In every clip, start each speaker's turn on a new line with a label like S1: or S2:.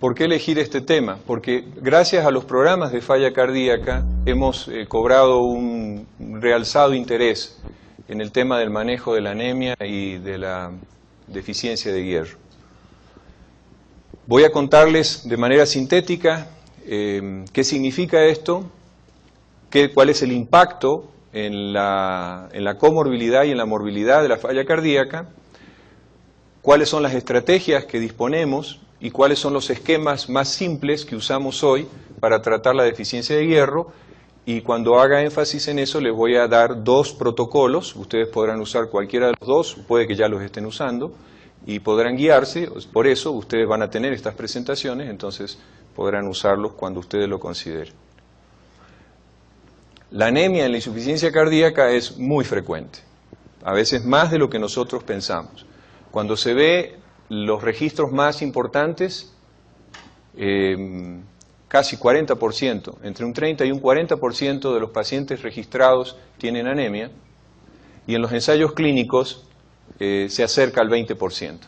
S1: ¿Por qué elegir este tema? Porque gracias a los programas de falla cardíaca hemos cobrado un realzado interés en el tema del manejo de la anemia y de la deficiencia de hierro. Voy a contarles de manera sintética qué significa esto, cuál es el impacto en la comorbilidad y en la morbilidad de la falla cardíaca, cuáles son las estrategias que disponemos y cuáles son los esquemas más simples que usamos hoy para tratar la deficiencia de hierro. Y cuando haga énfasis en eso les voy a dar dos protocolos, ustedes podrán usar cualquiera de los dos, puede que ya los estén usando, y podrán guiarse, por eso ustedes van a tener estas presentaciones, entonces podrán usarlos cuando ustedes lo consideren. La anemia en la insuficiencia cardíaca es muy frecuente, a veces más de lo que nosotros pensamos. Cuando se ve los registros más importantes, casi 40%, entre un 30 y un 40% de los pacientes registrados tienen anemia, y en los ensayos clínicos se acerca al 20%.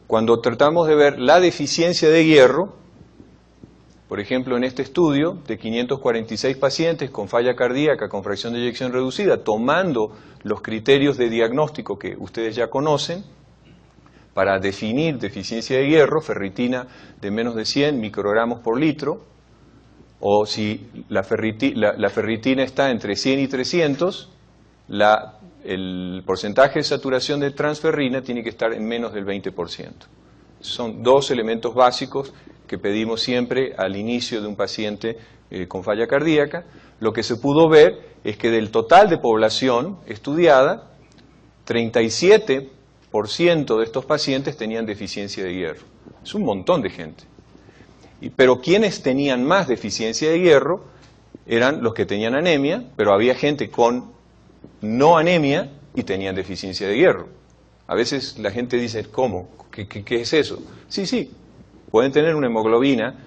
S1: Cuando tratamos de ver la deficiencia de hierro, por ejemplo en este estudio de 546 pacientes con falla cardíaca con fracción de eyección reducida, tomando los criterios de diagnóstico que ustedes ya conocen, para definir deficiencia de hierro, ferritina de menos de 100 microgramos por litro, o si la ferritina está entre 100 y 300, el porcentaje de saturación de transferrina tiene que estar en menos del 20%. Son dos elementos básicos que pedimos siempre al inicio de un paciente con falla cardíaca. Lo que se pudo ver es que del total de población estudiada, 37% de estos pacientes tenían deficiencia de hierro. Es un montón de gente. Pero quienes tenían más deficiencia de hierro eran los que tenían anemia, pero había gente con no anemia y tenían deficiencia de hierro. A veces la gente dice, ¿cómo? ¿Qué es eso? Sí, pueden tener una hemoglobina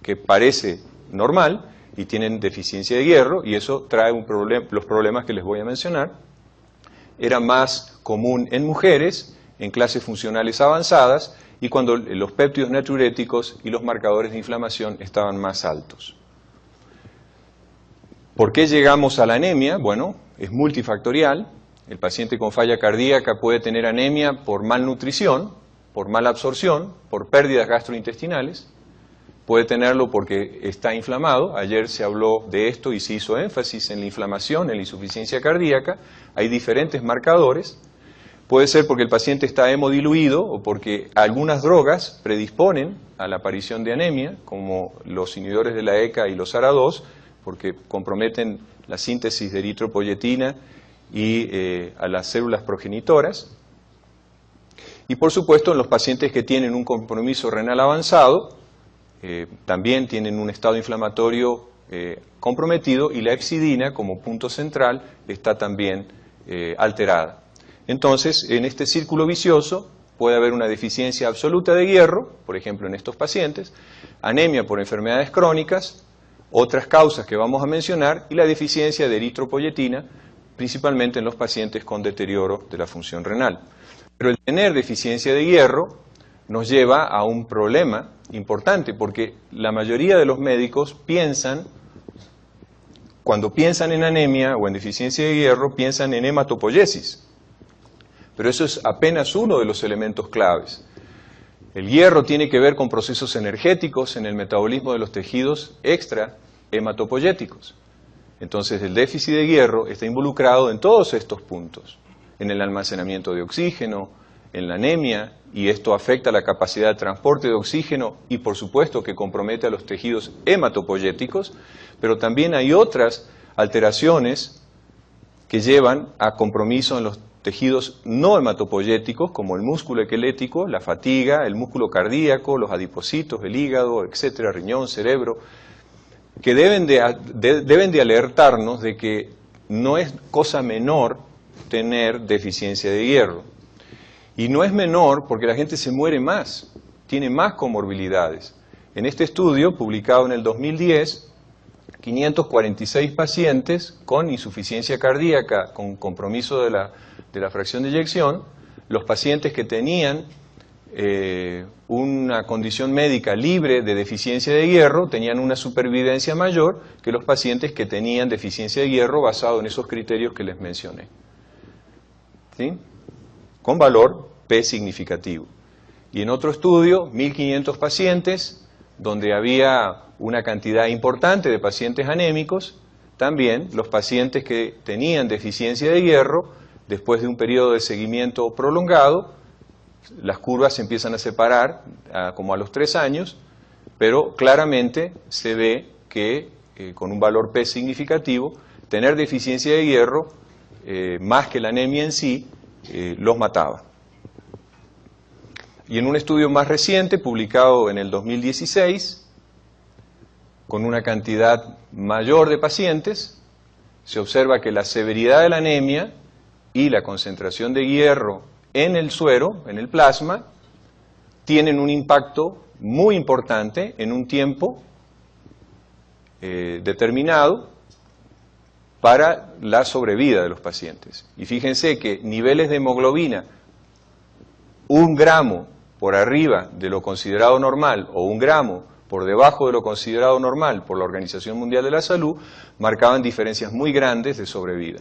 S1: que parece normal y tienen deficiencia de hierro, y eso trae los problemas que les voy a mencionar. Era más común en mujeres, en clases funcionales avanzadas, y cuando los péptidos natriuréticos y los marcadores de inflamación estaban más altos. ¿Por qué llegamos a la anemia? Bueno, es multifactorial. El paciente con falla cardíaca puede tener anemia por malnutrición, por mala absorción, por pérdidas gastrointestinales. Puede tenerlo porque está inflamado. Ayer se habló de esto y se hizo énfasis en la inflamación, en la insuficiencia cardíaca. Hay diferentes marcadores. Puede ser porque el paciente está hemodiluido o porque algunas drogas predisponen a la aparición de anemia, como los inhibidores de la ECA y los ARA2, porque comprometen la síntesis de eritropoyetina y a las células progenitoras. Y por supuesto en los pacientes que tienen un compromiso renal avanzado, también tienen un estado inflamatorio comprometido, y la hepcidina como punto central está también alterada. Entonces, en este círculo vicioso puede haber una deficiencia absoluta de hierro, por ejemplo en estos pacientes, anemia por enfermedades crónicas, otras causas que vamos a mencionar, y la deficiencia de eritropoyetina, principalmente en los pacientes con deterioro de la función renal. Pero el tener deficiencia de hierro nos lleva a un problema importante, porque la mayoría de los médicos cuando piensan en anemia o en deficiencia de hierro, piensan en hematopoiesis. Pero eso es apenas uno de los elementos claves. El hierro tiene que ver con procesos energéticos en el metabolismo de los tejidos extra hematopoyéticos. Entonces el déficit de hierro está involucrado en todos estos puntos, en el almacenamiento de oxígeno, en la anemia, y esto afecta la capacidad de transporte de oxígeno y por supuesto que compromete a los tejidos hematopoyéticos, pero también hay otras alteraciones que llevan a compromiso en los tejidos no hematopoyéticos, como el músculo esquelético, la fatiga, el músculo cardíaco, los adipocitos, el hígado, etcétera, riñón, cerebro, que deben de alertarnos de que no es cosa menor tener deficiencia de hierro. Y no es menor porque la gente se muere más, tiene más comorbilidades. En este estudio, publicado en el 2010, 546 pacientes con insuficiencia cardíaca, con compromiso de la fracción de eyección, los pacientes que tenían una condición médica libre de deficiencia de hierro tenían una supervivencia mayor que los pacientes que tenían deficiencia de hierro basado en esos criterios que les mencioné. ¿Sí? Con valor P significativo. Y en otro estudio, 1.500 pacientes, donde había una cantidad importante de pacientes anémicos, también los pacientes que tenían deficiencia de hierro, después de un periodo de seguimiento prolongado, las curvas se empiezan a separar como a los 3 años, pero claramente se ve que con un valor P significativo, tener deficiencia de hierro, más que la anemia en sí, los mataba. Y en un estudio más reciente, publicado en el 2016, con una cantidad mayor de pacientes, se observa que la severidad de la anemia y la concentración de hierro en el suero, en el plasma, tienen un impacto muy importante en un tiempo determinado para la sobrevida de los pacientes. Y fíjense que niveles de hemoglobina 1 gramo por arriba de lo considerado normal o 1 gramo por debajo de lo considerado normal por la Organización Mundial de la Salud, marcaban diferencias muy grandes de sobrevida.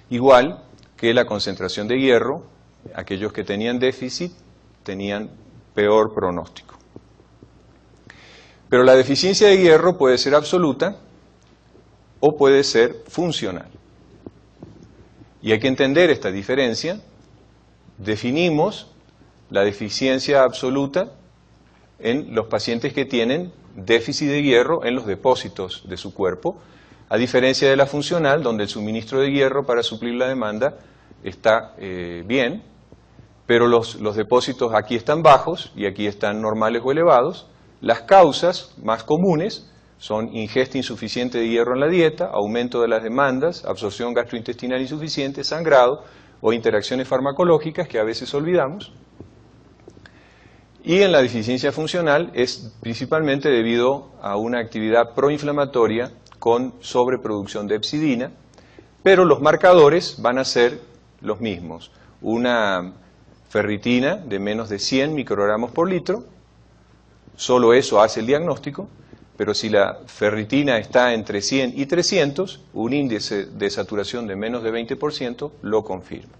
S1: Igual que la concentración de hierro, aquellos que tenían déficit tenían peor pronóstico. Pero la deficiencia de hierro puede ser absoluta o puede ser funcional. Y hay que entender esta diferencia. Definimos la deficiencia absoluta en los pacientes que tienen déficit de hierro en los depósitos de su cuerpo, a diferencia de la funcional, donde el suministro de hierro para suplir la demanda está bien, pero los depósitos aquí están bajos y aquí están normales o elevados. Las causas más comunes son ingesta insuficiente de hierro en la dieta, aumento de las demandas, absorción gastrointestinal insuficiente, sangrado o interacciones farmacológicas que a veces olvidamos. Y en la deficiencia funcional es principalmente debido a una actividad proinflamatoria con sobreproducción de hepcidina, pero los marcadores van a ser los mismos. Una ferritina de menos de 100 microgramos por litro, solo eso hace el diagnóstico, pero si la ferritina está entre 100 y 300, un índice de saturación de menos de 20% lo confirma.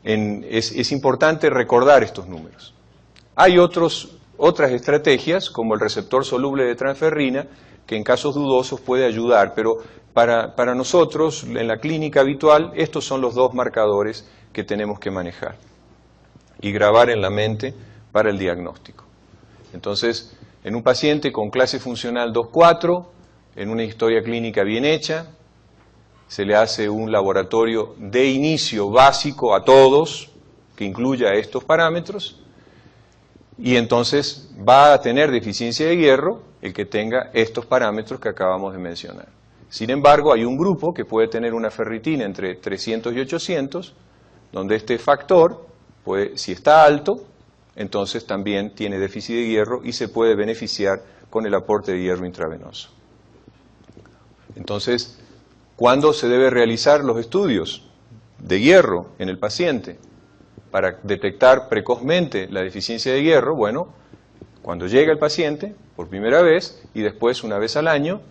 S1: Es importante recordar estos números. Hay otras estrategias, como el receptor soluble de transferrina, que en casos dudosos puede ayudar, pero para nosotros, en la clínica habitual, estos son los dos marcadores que tenemos que manejar y grabar en la mente para el diagnóstico. Entonces, en un paciente con clase funcional 2-4, en una historia clínica bien hecha, se le hace un laboratorio de inicio básico a todos, que incluya estos parámetros, y entonces va a tener deficiencia de hierro el que tenga estos parámetros que acabamos de mencionar. Sin embargo, hay un grupo que puede tener una ferritina entre 300 y 800, donde este factor, si está alto, entonces también tiene déficit de hierro y se puede beneficiar con el aporte de hierro intravenoso. Entonces, ¿cuándo se debe realizar los estudios de hierro en el paciente para detectar precozmente la deficiencia de hierro? Bueno, cuando llega el paciente por primera vez y después una vez al año.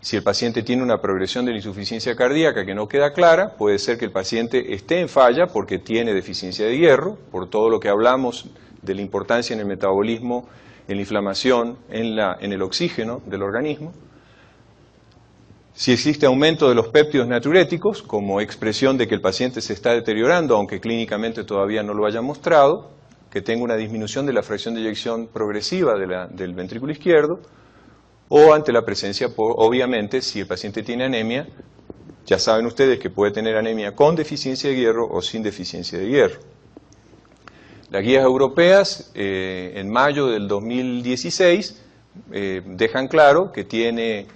S1: Si el paciente tiene una progresión de la insuficiencia cardíaca que no queda clara, puede ser que el paciente esté en falla porque tiene deficiencia de hierro, por todo lo que hablamos de la importancia en el metabolismo, en la inflamación, en el oxígeno del organismo. Si existe aumento de los péptidos natriuréticos, como expresión de que el paciente se está deteriorando, aunque clínicamente todavía no lo haya mostrado, que tenga una disminución de la fracción de eyección progresiva del ventrículo izquierdo, o ante la presencia, obviamente, si el paciente tiene anemia, ya saben ustedes que puede tener anemia con deficiencia de hierro o sin deficiencia de hierro. Las guías europeas, en mayo del 2016, dejan claro que tiene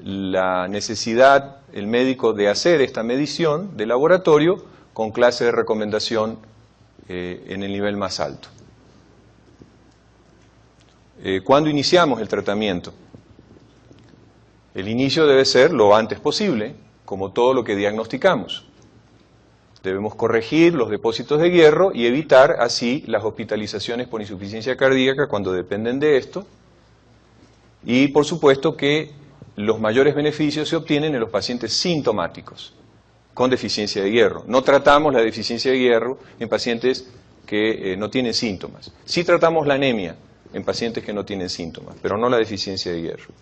S1: la necesidad el médico de hacer esta medición de laboratorio con clase de recomendación en el nivel más alto. ¿Cuándo iniciamos el tratamiento? El inicio debe ser lo antes posible, como todo lo que diagnosticamos. Debemos corregir los depósitos de hierro y evitar así las hospitalizaciones por insuficiencia cardíaca cuando dependen de esto. Y por supuesto que los mayores beneficios se obtienen en los pacientes sintomáticos con deficiencia de hierro. No tratamos la deficiencia de hierro en pacientes que no tienen síntomas. Sí tratamos la anemia en pacientes que no tienen síntomas, pero no la deficiencia de hierro.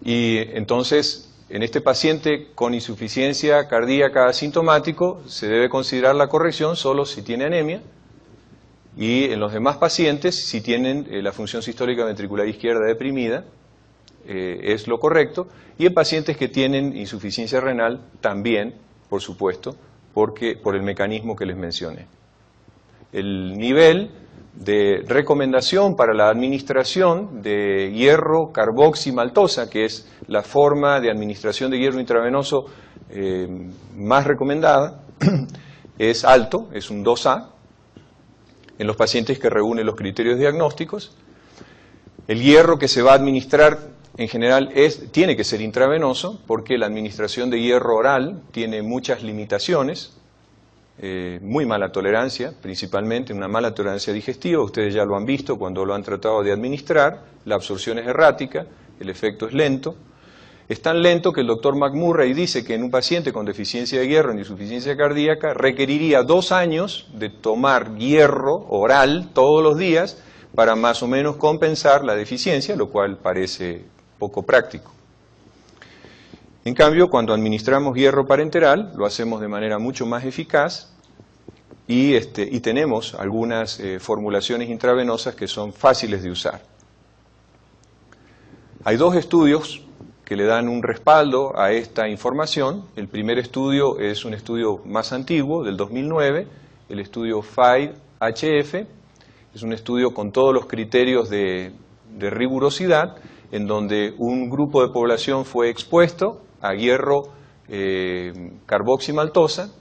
S1: Y entonces, en este paciente con insuficiencia cardíaca asintomático, se debe considerar la corrección solo si tiene anemia, y en los demás pacientes, si tienen la función sistólica ventricular izquierda deprimida, es lo correcto, y en pacientes que tienen insuficiencia renal también, por supuesto, por el mecanismo que les mencioné. El nivel de recomendación para la administración de hierro carboximaltosa, que es la forma de administración de hierro intravenoso más recomendada, es alto, es un 2A, en los pacientes que reúnen los criterios diagnósticos. El hierro que se va a administrar en general tiene que ser intravenoso, porque la administración de hierro oral tiene muchas limitaciones, muy mala tolerancia, principalmente una mala tolerancia digestiva. Ustedes ya lo han visto cuando lo han tratado de administrar. La absorción es errática, el efecto es lento. Es tan lento que el doctor McMurray dice que en un paciente con deficiencia de hierro en insuficiencia cardíaca requeriría 2 años de tomar hierro oral todos los días para más o menos compensar la deficiencia, lo cual parece poco práctico. En cambio, cuando administramos hierro parenteral, lo hacemos de manera mucho más eficaz y tenemos algunas formulaciones intravenosas que son fáciles de usar. Hay 2 estudios que le dan un respaldo a esta información. El primer estudio es un estudio más antiguo, del 2009, el estudio FIVE-HF. Es un estudio con todos los criterios de rigurosidad, en donde un grupo de población fue expuesto a hierro carboximaltosa,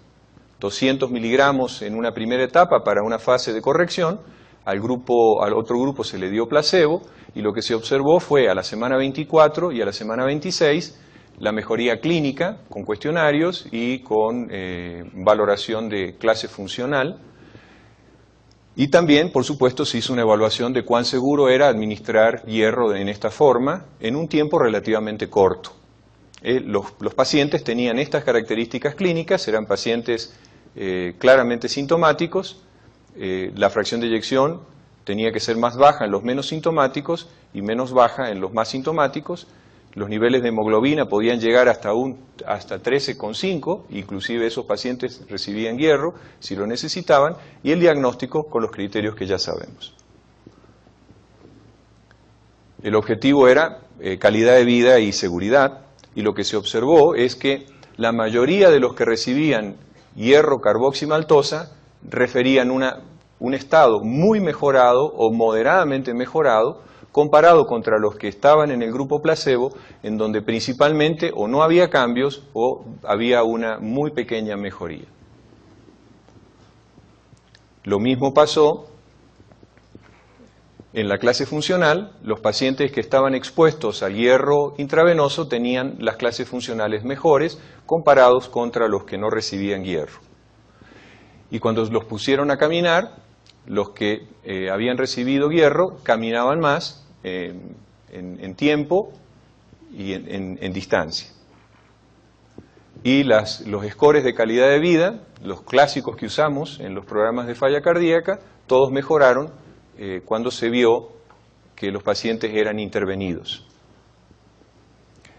S1: 200 miligramos en una primera etapa para una fase de corrección. Al otro grupo se le dio placebo, y lo que se observó fue a la semana 24 y a la semana 26 la mejoría clínica con cuestionarios y con valoración de clase funcional. Y también, por supuesto, se hizo una evaluación de cuán seguro era administrar hierro en esta forma en un tiempo relativamente corto. Los pacientes tenían estas características clínicas, eran pacientes claramente sintomáticos. La fracción de eyección tenía que ser más baja en los menos sintomáticos y menos baja en los más sintomáticos. Los niveles de hemoglobina podían llegar hasta 13,5, inclusive esos pacientes recibían hierro si lo necesitaban, y el diagnóstico con los criterios que ya sabemos. El objetivo era calidad de vida y seguridad, y lo que se observó es que la mayoría de los que recibían hierro carboximaltosa referían un estado muy mejorado o moderadamente mejorado comparado contra los que estaban en el grupo placebo, en donde principalmente o no había cambios o había una muy pequeña mejoría. Lo mismo pasó en la clase funcional. Los pacientes que estaban expuestos al hierro intravenoso tenían las clases funcionales mejores comparados contra los que no recibían hierro. Y cuando los pusieron a caminar, los que habían recibido hierro caminaban más en tiempo y en distancia. Y los scores de calidad de vida, los clásicos que usamos en los programas de falla cardíaca, todos mejoraron cuando se vio que los pacientes eran intervenidos.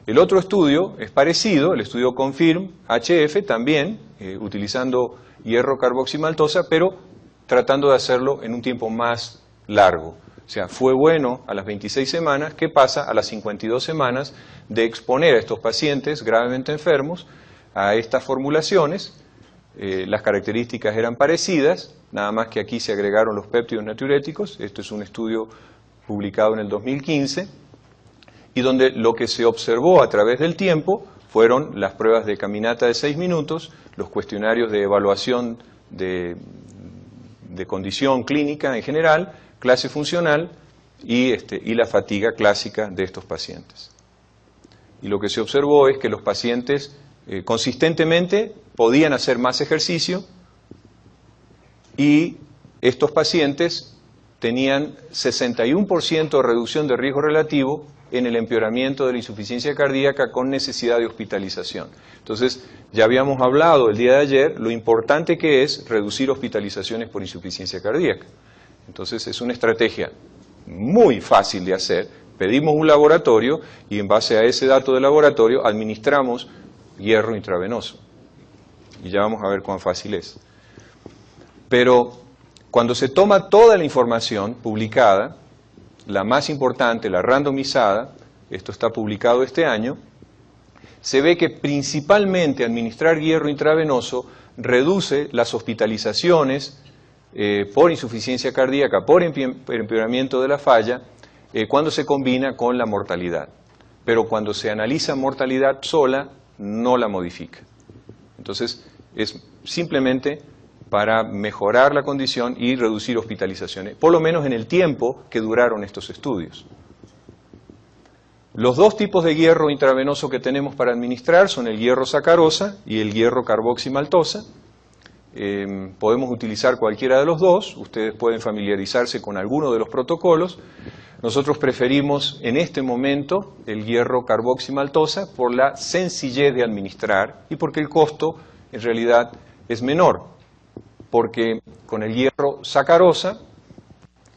S1: El otro estudio es parecido, el estudio CONFIRM-HF, también utilizando hierro carboximaltosa, pero tratando de hacerlo en un tiempo más largo. O sea, fue bueno a las 26 semanas. ¿Qué pasa a las 52 semanas de exponer a estos pacientes gravemente enfermos a estas formulaciones? Las características eran parecidas, nada más que aquí se agregaron los péptidos natriuréticos. Esto es un estudio publicado en el 2015, y donde lo que se observó a través del tiempo fueron las pruebas de caminata de 6 minutos, los cuestionarios de evaluación de condición clínica en general, clase funcional y la fatiga clásica de estos pacientes. Y lo que se observó es que los pacientes consistentemente podían hacer más ejercicio y estos pacientes tenían 61% de reducción de riesgo relativo en el empeoramiento de la insuficiencia cardíaca con necesidad de hospitalización. Entonces, ya habíamos hablado el día de ayer lo importante que es reducir hospitalizaciones por insuficiencia cardíaca. Entonces, es una estrategia muy fácil de hacer. Pedimos un laboratorio y en base a ese dato de laboratorio administramos hierro intravenoso. Y ya vamos a ver cuán fácil es. Pero cuando se toma toda la información publicada, la más importante, la randomizada, esto está publicado este año, se ve que principalmente administrar hierro intravenoso reduce las hospitalizaciones por insuficiencia cardíaca, por empeoramiento de la falla, cuando se combina con la mortalidad. Pero cuando se analiza mortalidad sola, no la modifica. Entonces, es simplemente para mejorar la condición y reducir hospitalizaciones, por lo menos en el tiempo que duraron estos estudios. Los dos tipos de hierro intravenoso que tenemos para administrar son el hierro sacarosa y el hierro carboximaltosa. Podemos utilizar cualquiera de los dos, ustedes pueden familiarizarse con alguno de los protocolos. Nosotros preferimos en este momento el hierro carboximaltosa por la sencillez de administrar y porque el costo en realidad es menor. Porque con el hierro sacarosa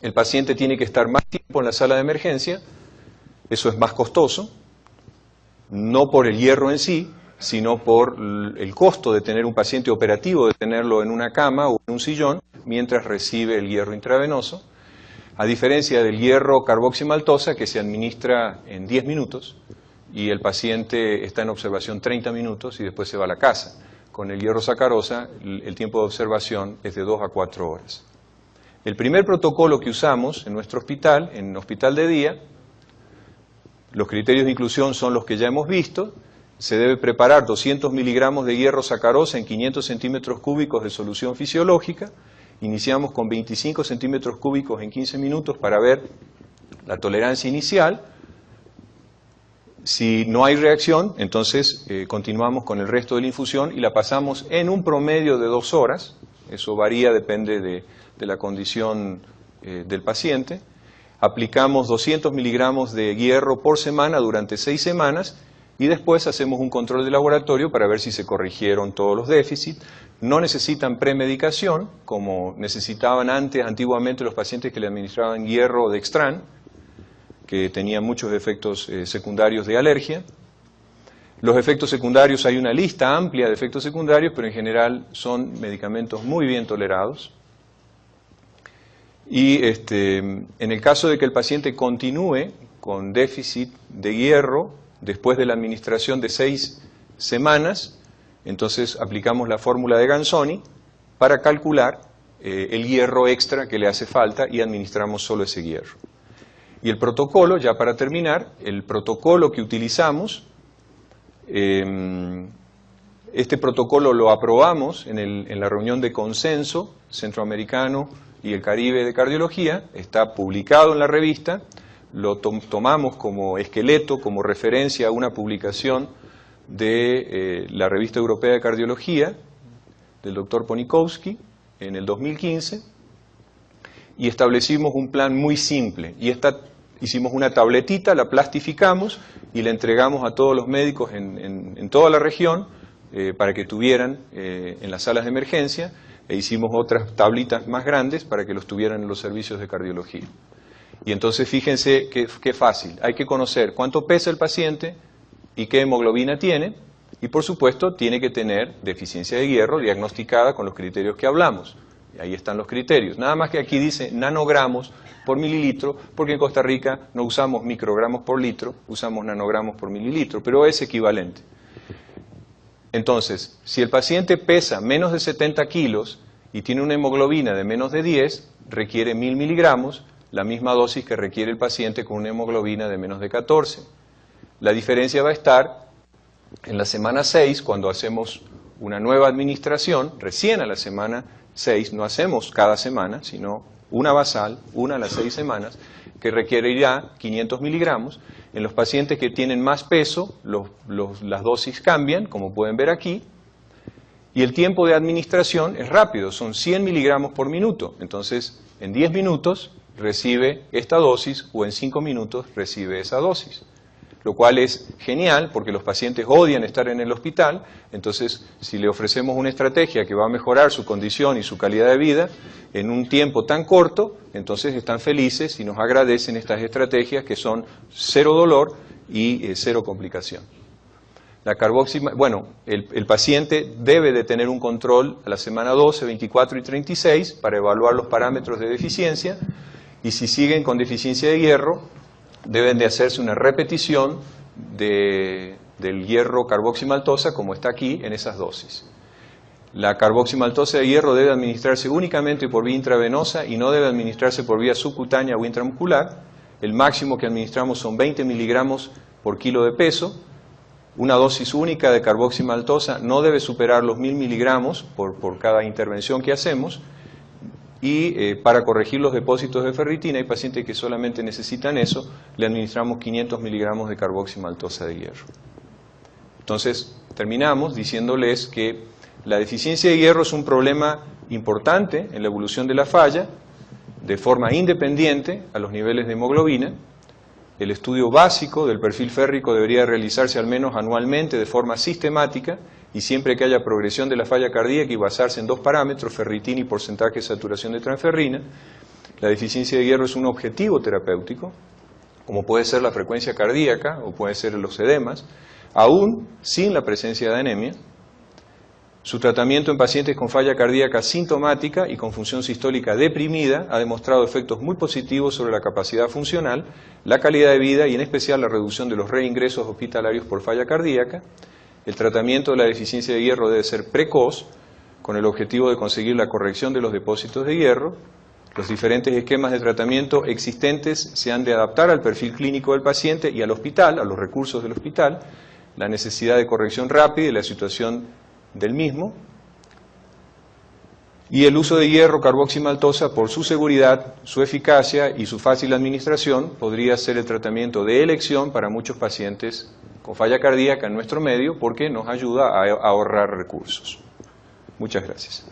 S1: el paciente tiene que estar más tiempo en la sala de emergencia, eso es más costoso, no por el hierro en sí, sino por el costo de tener un paciente operativo, de tenerlo en una cama o en un sillón, mientras recibe el hierro intravenoso, a diferencia del hierro carboximaltosa que se administra en 10 minutos y el paciente está en observación 30 minutos y después se va a la casa. Con el hierro sacarosa, el tiempo de observación es de 2 a 4 horas. El primer protocolo que usamos en nuestro hospital, en hospital de día, los criterios de inclusión son los que ya hemos visto. Se debe preparar 200 miligramos de hierro sacarosa en 500 centímetros cúbicos de solución fisiológica. Iniciamos con 25 centímetros cúbicos en 15 minutos para ver la tolerancia inicial. Si no hay reacción, entonces continuamos con el resto de la infusión y la pasamos en un promedio de 2 horas. Eso varía, depende de la condición del paciente. Aplicamos 200 miligramos de hierro por semana durante 6 semanas y después hacemos un control de laboratorio para ver si se corrigieron todos los déficits. No necesitan premedicación, como necesitaban antiguamente los pacientes que le administraban hierro o Dextran, que tenía muchos efectos secundarios de alergia. Los efectos secundarios, hay una lista amplia de efectos secundarios, pero en general son medicamentos muy bien tolerados. Y en el caso de que el paciente continúe con déficit de hierro después de la administración de 6 semanas, entonces aplicamos la fórmula de Ganzoni para calcular el hierro extra que le hace falta y administramos solo ese hierro. Y el protocolo, ya para terminar, el protocolo que utilizamos, este protocolo lo aprobamos en la reunión de consenso centroamericano y el Caribe de cardiología, está publicado en la revista, lo tomamos como esqueleto, como referencia a una publicación de la revista europea de cardiología del doctor Ponikowski en el 2015 y establecimos un plan muy simple y hicimos una tabletita, la plastificamos y la entregamos a todos los médicos en toda la región para que tuvieran en las salas de emergencia e hicimos otras tablitas más grandes para que los tuvieran en los servicios de cardiología. Y entonces fíjense qué fácil, hay que conocer cuánto pesa el paciente y qué hemoglobina tiene y por supuesto tiene que tener deficiencia de hierro diagnosticada con los criterios que hablamos. Y ahí están los criterios, nada más que aquí dice nanogramos por mililitro, porque en Costa Rica no usamos microgramos por litro, usamos nanogramos por mililitro, pero es equivalente. Entonces, si el paciente pesa menos de 70 kilos y tiene una hemoglobina de menos de 10, requiere 1000 miligramos, la misma dosis que requiere el paciente con una hemoglobina de menos de 14. La diferencia va a estar en la semana 6, cuando hacemos una nueva administración, recién a la semana 6, no hacemos cada semana, sino una basal, una a las 6 semanas, que requerirá 500 miligramos. En los pacientes que tienen más peso, las dosis cambian, como pueden ver aquí, y el tiempo de administración es rápido, son 100 miligramos por minuto. Entonces, en 10 minutos recibe esta dosis o en 5 minutos recibe esa dosis, lo cual es genial porque los pacientes odian estar en el hospital. Entonces, si le ofrecemos una estrategia que va a mejorar su condición y su calidad de vida en un tiempo tan corto, entonces están felices y nos agradecen estas estrategias que son cero dolor y cero complicación. La el paciente debe de tener un control a la semana 12, 24 y 36 para evaluar los parámetros de deficiencia, y si siguen con deficiencia de hierro, deben de hacerse una repetición del hierro carboximaltosa, como está aquí en esas dosis. La carboximaltosa de hierro debe administrarse únicamente por vía intravenosa y no debe administrarse por vía subcutánea o intramuscular. El máximo que administramos son 20 miligramos por kilo de peso. Una dosis única de carboximaltosa no debe superar los 1000 miligramos por cada intervención que hacemos. Y para corregir los depósitos de ferritina, hay pacientes que solamente necesitan eso, le administramos 500 miligramos de carboximaltosa de hierro. Entonces, terminamos diciéndoles que la deficiencia de hierro es un problema importante en la evolución de la falla, de forma independiente a los niveles de hemoglobina. El estudio básico del perfil férrico debería realizarse al menos anualmente de forma sistemática, y siempre que haya progresión de la falla cardíaca y basarse en dos parámetros, ferritina y porcentaje de saturación de transferrina. La deficiencia de hierro es un objetivo terapéutico, como puede ser la frecuencia cardíaca o puede ser los edemas, aún sin la presencia de anemia. Su tratamiento en pacientes con falla cardíaca sintomática y con función sistólica deprimida ha demostrado efectos muy positivos sobre la capacidad funcional, la calidad de vida y en especial la reducción de los reingresos hospitalarios por falla cardíaca. El tratamiento de la deficiencia de hierro debe ser precoz, con el objetivo de conseguir la corrección de los depósitos de hierro. Los diferentes esquemas de tratamiento existentes se han de adaptar al perfil clínico del paciente y al hospital, a los recursos del hospital, la necesidad de corrección rápida y la situación del mismo. Y el uso de hierro carboximaltosa, por su seguridad, su eficacia y su fácil administración, podría ser el tratamiento de elección para muchos pacientes con falla cardíaca en nuestro medio, porque nos ayuda a ahorrar recursos. Muchas gracias.